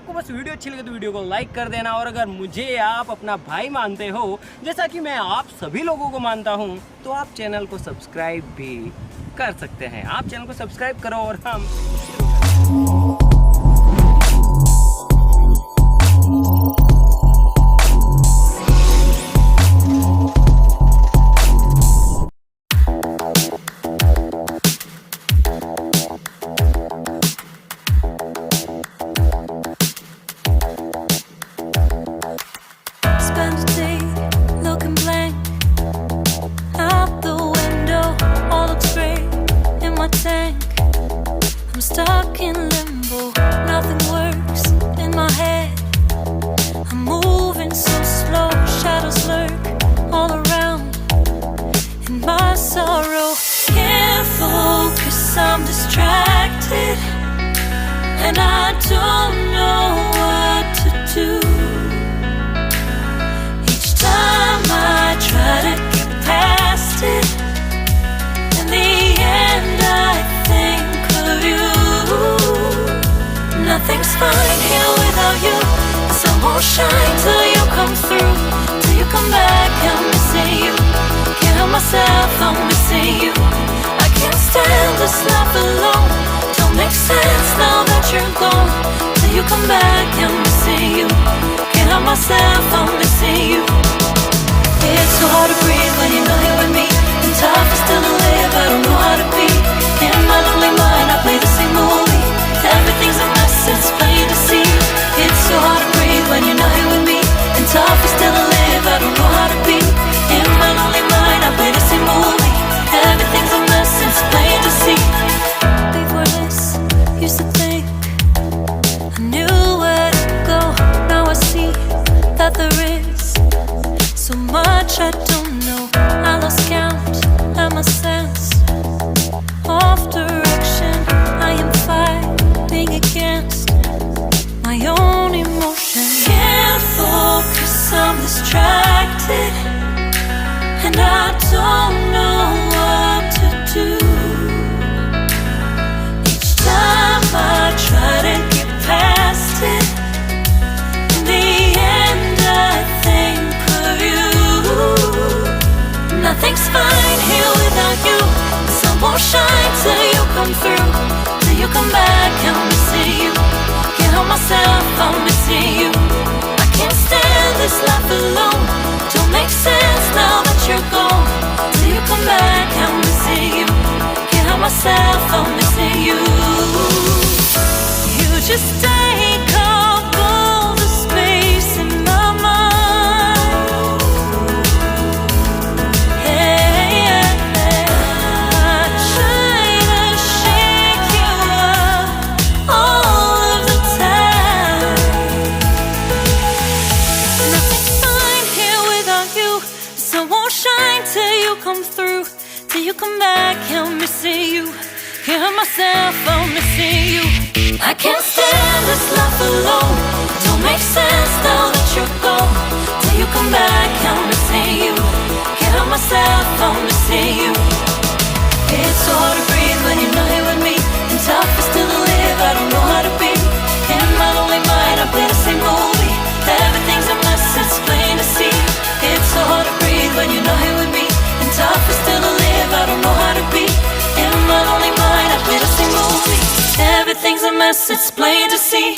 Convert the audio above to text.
आपको बस वीडियो अच्छी लगे तो वीडियो को लाइक कर देना, और अगर मुझे आप अपना भाई मानते हो जैसा कि मैं आप सभी लोगों को मानता हूं, तो आप चैनल को सब्सक्राइब भी कर सकते हैं। आप चैनल को सब्सक्राइब करो और हम I'm stuck in limbo, nothing works in my head. I'm moving so slow, shadows lurk all around. In my sorrow, can't focus, I'm distracted, and I don't know what to do. Each time I try to get past it, in the end I think of you. Nothing's fine here without you. The sun won't shine till you come through. Till you come back, I'm missing you. Can't help myself, I'm missing you. I can't stand this life alone. Don't make sense now that you're gone. Till you come back, I'm missing you. Can't help myself, I'm missing you. It's so hard to breathe when you're not here with me. And tough is still to live, I don't know how to be. In my lonely mind, I play the same movie. Everything's a mess, it's plain to see. It's so hard to breathe when you're not here with me. And tough is still to live, I don't know how to be. In my lonely mind, I play the same movie. Everything's a mess, it's plain to see. Before this, used to think I knew where to go. Now I see that there is so much I don't know. I lost count and my sense of direction. I am fighting against my own emotion. Can't focus, I'm distracted, and I don't know what to do. Each time I try to get past it, in the end I think of you. Nothing's fine here without you. The sun won't shine till you come through. Till you come back, I'm missing you. Can't help myself, I'm missing you. I can't stand this life alone. Don't make sense now that you're gone. Till you come back, I'm missing you. Can't help myself, I'm missing you. You just take up all the space in my mind. I try to shake you up all of the time. Nothing's fine here without you. The sun won't shine till you come through. Till you come back, I'm missing you. Can't help myself, I'm missing you. I can't stand this life alone. Don't make sense now that you're gone. Till you come back, I'm missing you. Can't help myself, I'm missing you. It's so hard to breathe when you're not here with me. And tough is still to live, I don't know how to be. In my lonely mind, I play the same movie. Everything's a mess, it's plain to see. It's so hard to breathe when you're not here with me. And tough is still to live, I don't know how to be. In my lonely mind, I play the same movie. Everything's a mess, it's plain to see.